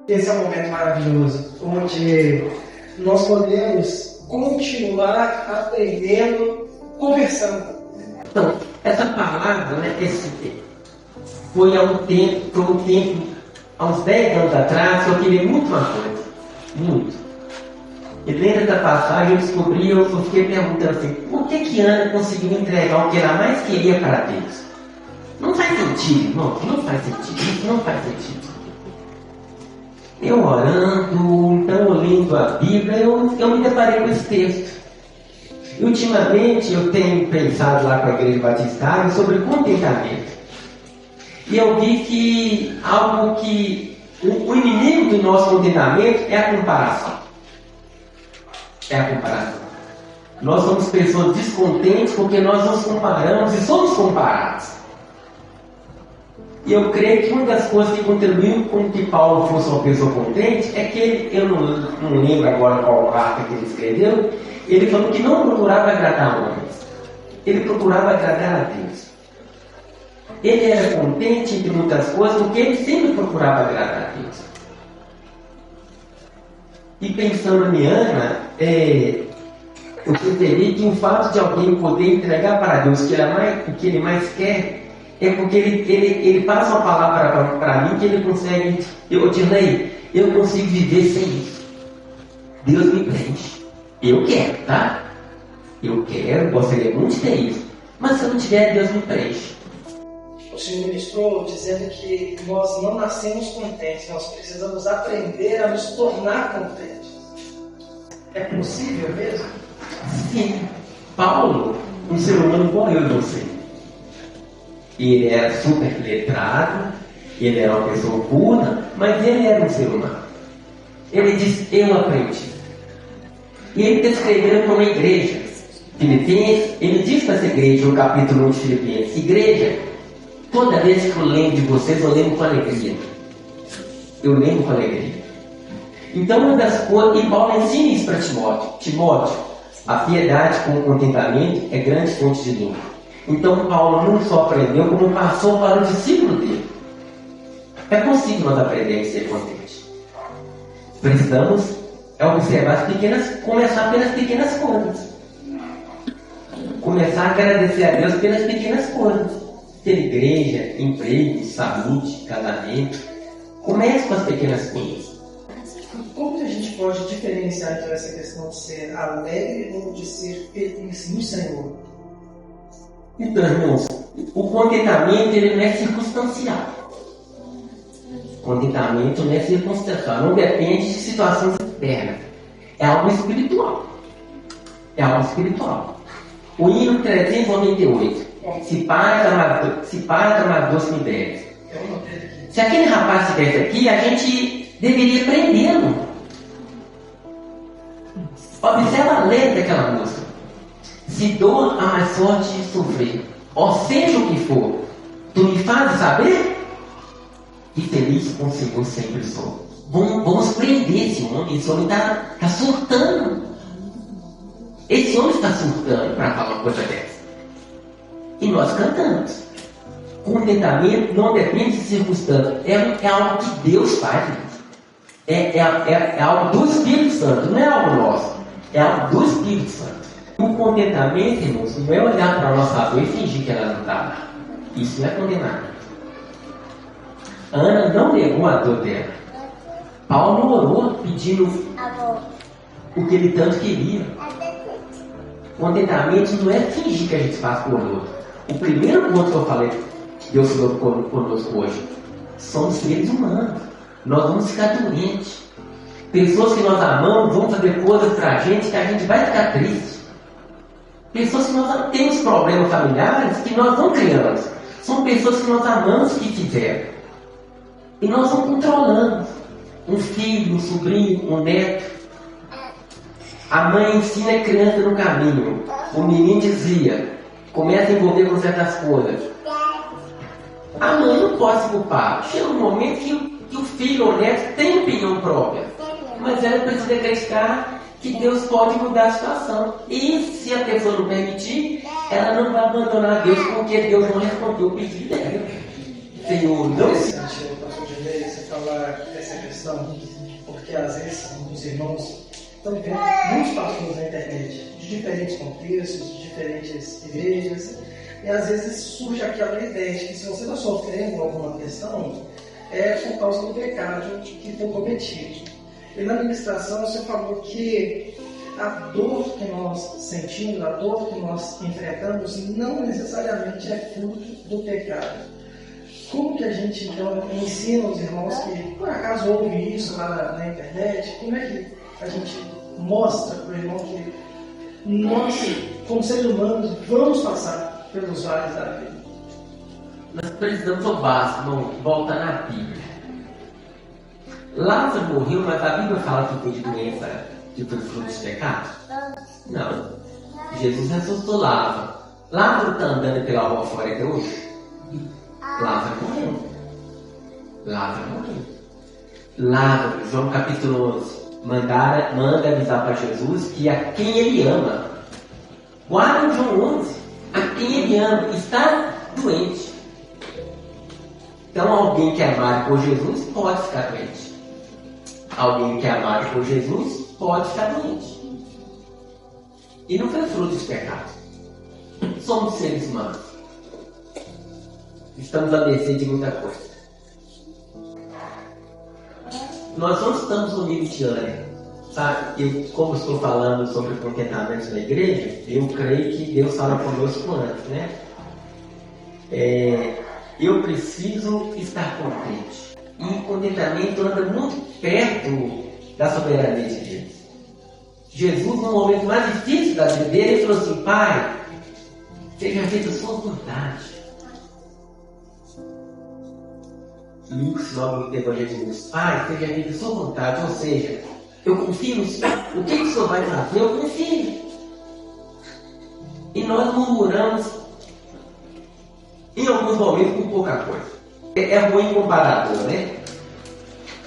Esse é um momento maravilhoso, onde nós podemos continuar aprendendo, conversando. Então, essa palavra, né, foi há um tempo, há uns 10 anos atrás, eu queria muito uma coisa. Muito. E dentro da passagem eu descobri, eu fiquei perguntando assim, por que Ana conseguiu entregar o que ela mais queria para Deus? Não faz sentido, não faz sentido, isso não faz sentido. Eu orando, então eu lendo a Bíblia, eu me deparei com esse texto. E ultimamente eu tenho pensado lá com a Igreja Batista sobre contentamento. E eu vi que algo que o inimigo do nosso contentamento é a comparação. É a comparação. Nós somos pessoas descontentes porque nós nos comparamos e somos comparados. E eu creio que uma das coisas que contribuiu com que Paulo fosse uma pessoa contente é que eu não lembro agora qual carta que ele escreveu, ele falou que não procurava agradar homens, ele procurava agradar a Deus. Ele era contente entre muitas coisas porque ele sempre procurava agradar a Deus. E pensando em Ana, eu percebi que o fato de alguém poder entregar para Deus o que ele mais quer é porque ele passa uma palavra para mim que ele consegue. Eu consigo viver sem isso. Deus me preenche. Eu quero, tá? Eu quero, gostaria muito de ter isso. Mas se eu não tiver, Deus me preenche. O Senhor ministrou dizendo que nós não nascemos contentes, nós precisamos aprender a nos tornar contentes. É possível mesmo? Sim. Paulo, um ser humano igual eu e você. Ele era super letrado, ele era uma pessoa culta, mas ele era um ser humano. Ele diz, eu aprendi. E ele está escrevendo para uma igreja. Filipenses, ele diz para essa igreja, no capítulo 1 de Filipenses, igreja, toda vez que eu lembro de vocês, eu lembro com alegria. Eu lembro com alegria. Então, uma das coisas, e Paulo ensina isso para Timóteo. Timóteo, a piedade com o contentamento é grande fonte de lucro. Então, Paulo não só aprendeu, como passou para o discípulo dele. É possível nós aprendermos a ser contentes. Precisamos observar começar pelas pequenas coisas. Começar a agradecer a Deus pelas pequenas coisas. Ter igreja, emprego, saúde, casamento. Comece com as pequenas coisas. Como que a gente pode diferenciar então essa questão de ser alegre ou de ser feliz no Senhor? Então, irmãos, o contentamento ele não é circunstancial. O contentamento não é circunstancial, não depende de situações externas. É algo espiritual. É algo espiritual. O hino 398. Se para tomar doce me deres. Se aquele rapaz estivesse aqui, a gente deveria prendê-lo. Observa a letra daquela música. Se dor a mais sorte de sofrer, ou seja o que for, tu me fazes saber? E feliz com o Senhor sempre sou. Vamos prender esse homem está surtando. Esse homem está surtando para falar uma coisa dessa. E nós cantamos. Contentamento não depende de circunstâncias. É algo que Deus faz. É algo do Espírito Santo, não é algo nosso. É algo do Espírito Santo. O contentamento, irmãos, não é olhar para a nossa dor e fingir que ela não está lá. Isso não é contentamento. Ana não negou a dor dela. Paulo orou pedindo o que ele tanto queria. Contentamento não é fingir que a gente faz por outro. O primeiro ponto que eu falei, que Deus falou conosco hoje, somos seres humanos. Nós vamos ficar doentes. Pessoas que nós amamos vão fazer coisas para a gente que a gente vai ficar triste. Pessoas que nós temos problemas familiares que nós não criamos. São pessoas que nós amamos que fizeram. E nós não controlamos. Um filho, um sobrinho, um neto. A mãe ensina a criança no caminho. O menino dizia, começa a envolver com certas coisas. A mãe não pode se culpar. Chega um momento que o filho ou o neto tem opinião própria. Mas ela precisa acreditar que Deus pode mudar a situação. E se a pessoa não permitir, ela não vai abandonar Deus porque Deus não respondeu o pedido dela. Senhor, não. Você falar essa questão, porque às vezes os irmãos estão vendo muitos pastores na internet, de diferentes contextos, de diferentes igrejas, e às vezes surge aquela ideia de que se você está sofrendo alguma questão, é por causa do pecado que foi cometido. E na ministração você falou que a dor que nós sentimos, a dor que nós enfrentamos, não necessariamente é fruto do pecado. Como que a gente então ensina os irmãos que por acaso ouvem isso lá na internet? Como é que a gente mostra para o irmão que nós, como seres humanos, vamos passar pelos vales da vida? Nós precisamos do básico, irmão, voltar na Bíblia. Lázaro morreu, mas a Bíblia fala que foi de doença, que foi fruto dos pecados? Não. Jesus ressuscitou Lázaro. Lázaro está andando pela rua fora até hoje? Lázaro morreu. Lázaro, João capítulo 11, manda avisar para Jesus que a quem ele ama, guarda João 11, a quem ele ama, está doente. Então alguém que é amado por Jesus pode ficar doente. Alguém que é amado por Jesus pode ficar doente. E não foi fruto dos pecados. Somos seres humanos. Estamos à mercê de muita coisa. Nós não estamos no nível de ânimo. Sabe? Como estou falando sobre contentamento na igreja, eu creio que Deus fala conosco antes, né? Eu preciso estar contente. E contentamento anda muito perto da soberania de Deus. Jesus, no momento mais difícil da vida dele, ele falou assim: Pai, seja feita a sua vontade. Lucas, logo no Evangelho de Jesus, Pai, seja feita a sua vontade. Ou seja, eu confio no Senhor. O que o Senhor vai fazer? Eu confio. E nós murmuramos em alguns momentos com pouca coisa. É ruim comparador, né?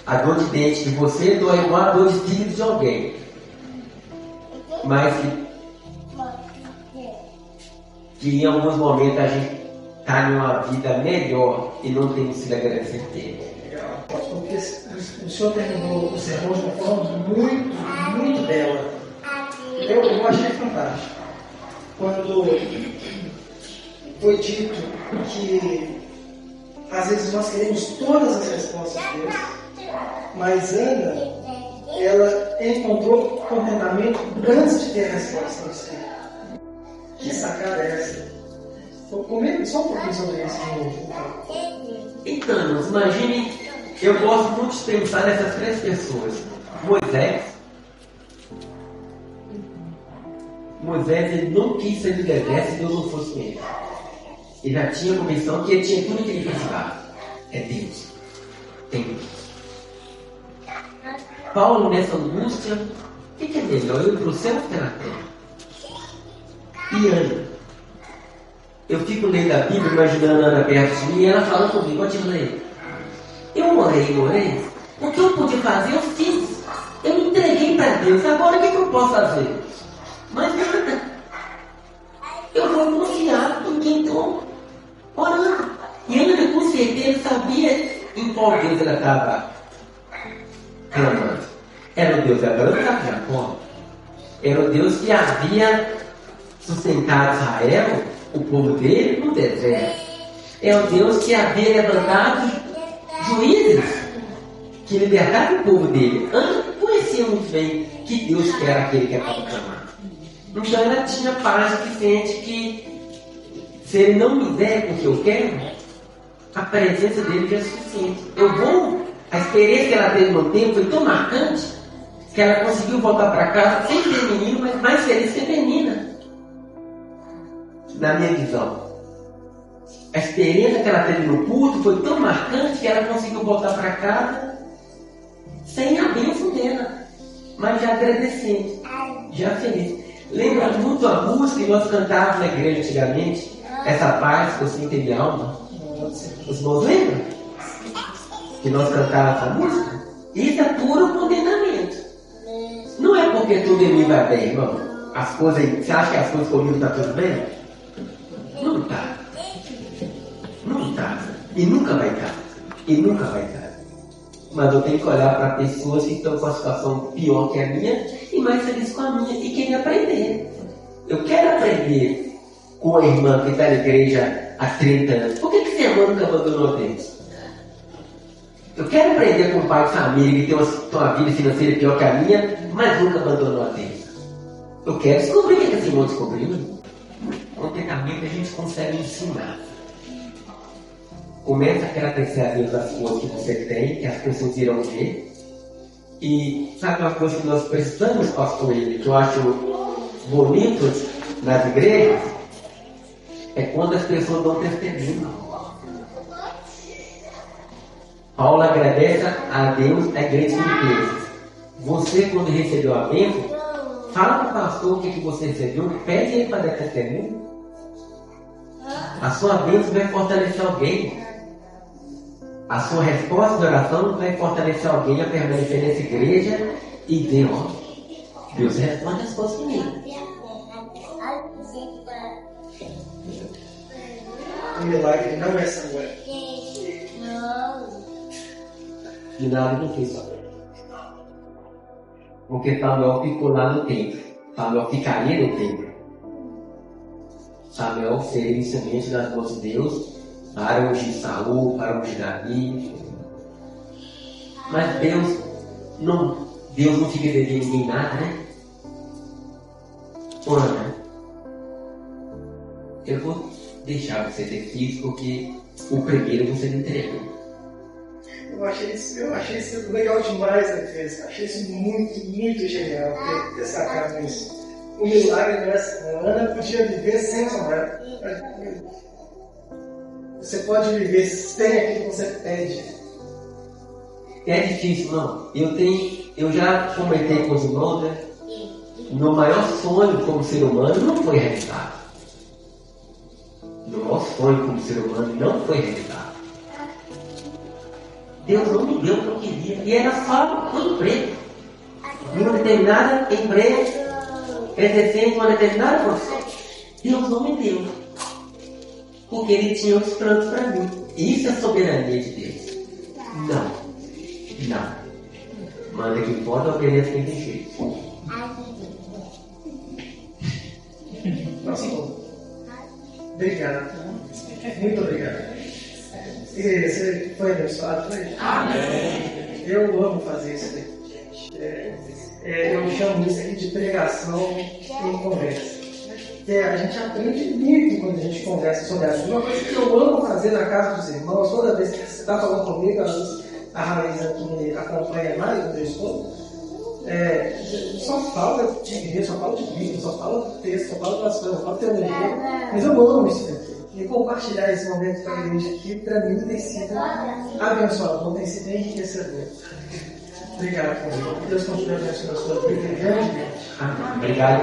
A dor de dente de você dói igual a dor de fígado de alguém. Mas que em alguns momentos a gente está em uma vida melhor e não tem sido agradecido. Porque o senhor terminou o sermão de uma forma muito, muito bela. Eu achei fantástico. Quando foi dito que às vezes nós queremos todas as respostas de Deus, mas Ana, ela encontrou contentamento antes de ter a resposta do Senhor. Que sacada é essa? Comenta só um pouquinho sobre isso de novo. Então, imagine, eu gosto muito de pensar nessas três pessoas. Moisés, ele não quis sair do deserto se Deus não fosse com ele. Ele já tinha a convicção que ele tinha tudo que ele precisava. É Deus. Tem Deus. Paulo, nessa angústia, o que é melhor? Eu ir para o céu ou ficar na terra? E Ana? Eu fico lendo a Bíblia, imaginando a Ana perto de mim, e ela falando comigo: continuei. Eu orei. O que eu pude fazer, eu fiz. Eu me entreguei para Deus. Agora o que eu posso fazer? Mas nada. Eu vou confiar em quem estou orando. E Ana, com certeza, sabia em qual Deus ela estava clamando. Era o Deus de Abraão e Jacó. Era o Deus que havia sustentado Israel, o povo dele, no deserto. É o Deus que havia levantado juízes que libertaram o povo dele. Ana conhecia muito bem que Deus era aquele que estava clamando. Então ela tinha paz suficiente que, se ele não me der o que eu quero, a presença dele já é suficiente. A experiência que ela teve no tempo foi tão marcante que ela conseguiu voltar para casa sem ter menino, mas mais feliz que a menina. Na minha visão, a experiência que ela teve no culto foi tão marcante que ela conseguiu voltar para casa sem a bênção dela, mas já agradecendo, já feliz. Lembra muito a música que nós cantávamos na igreja antigamente? Essa paz que eu sinto em minha alma. Os irmãos lembram? Que nós cantávamos essa música? Isso é puro contentamento. Não é porque tudo em mim vai bem, irmão. As coisas, você acha que as coisas comigo estão tudo bem? Não está. Não está. E nunca vai estar. Mas eu tenho que olhar para pessoas que estão com a situação pior que a minha e mais feliz com a minha e querer aprender. Eu quero aprender com a irmã que está na igreja há 30 anos. Por que você nunca abandonou Deus? Eu quero aprender com um pai de família que tem uma vida financeira pior que a minha, mas nunca abandonou a Deus. Eu quero descobrir o que esse irmão descobriu. Contentamento a gente consegue ensinar. Começa a agradecer a Deus as coisas que você tem, que as pessoas irão ver. E sabe uma coisa que nós precisamos, pastor William, que eu acho bonito nas igrejas? É quando as pessoas dão testemunho. Paulo agradece a Deus a igreja de Filipenses. Você, quando recebeu a bênção, fala para o pastor o que você recebeu, pede ele para dar testemunho. A sua bênção vai fortalecer alguém. A sua resposta de oração vai fortalecer alguém a permanecer nessa igreja e dizer, ó, Deus responde as coisas comigo. O milagre não é Samuel. De nada não fez Samuel. Porque Samuel ficou lá no templo. Samuel ficaria no templo. Samuel seria instrumento das mãos de Deus para ungir Saul, para ungir Davi. Mas Deus não fica devendo ninguém nada, né? Ana, eu vou deixar você ter filhos porque o primeiro você não entregou. Eu achei isso legal demais, Andrés. Achei isso muito, muito genial ter destacado isso. O milagre dessa Ana podia viver sem Samuel. Você pode viver sem aquilo que você pede. É difícil, não. Eu já comentei com os irmãos, né? Meu maior sonho como ser humano não foi realizado. Meu maior sonho como ser humano não foi realizado. Deus não me deu o que eu queria. E era só um emprego. Uma determinada empresa, exercendo uma determinada profissão. Deus não me deu. Porque Ele tinha outros planos para mim. Isso é soberania de Deus. Não. Manda que pode, obedece quem tem jeito. Pastor, obrigado. Muito obrigado. E você foi abençoado, foi? Amém. Eu amo fazer isso aqui. Eu chamo isso aqui de pregação em conversa. A gente aprende muito quando a gente conversa sobre isso. Uma coisa que eu amo fazer na casa dos irmãos, toda vez que você está falando comigo, a Raíssa que me acompanha mais do meu esposo, só fala de igreja, só fala de Bíblia, só fala de texto, só fala das coisas, só fala de teologia. Mas eu amo isso aqui. E compartilhar esse momento com a igreja aqui, para mim, tem sido abençoador, tem sido enriquecedor. Obrigado, Deus continue abençoando a sua vida. Obrigado.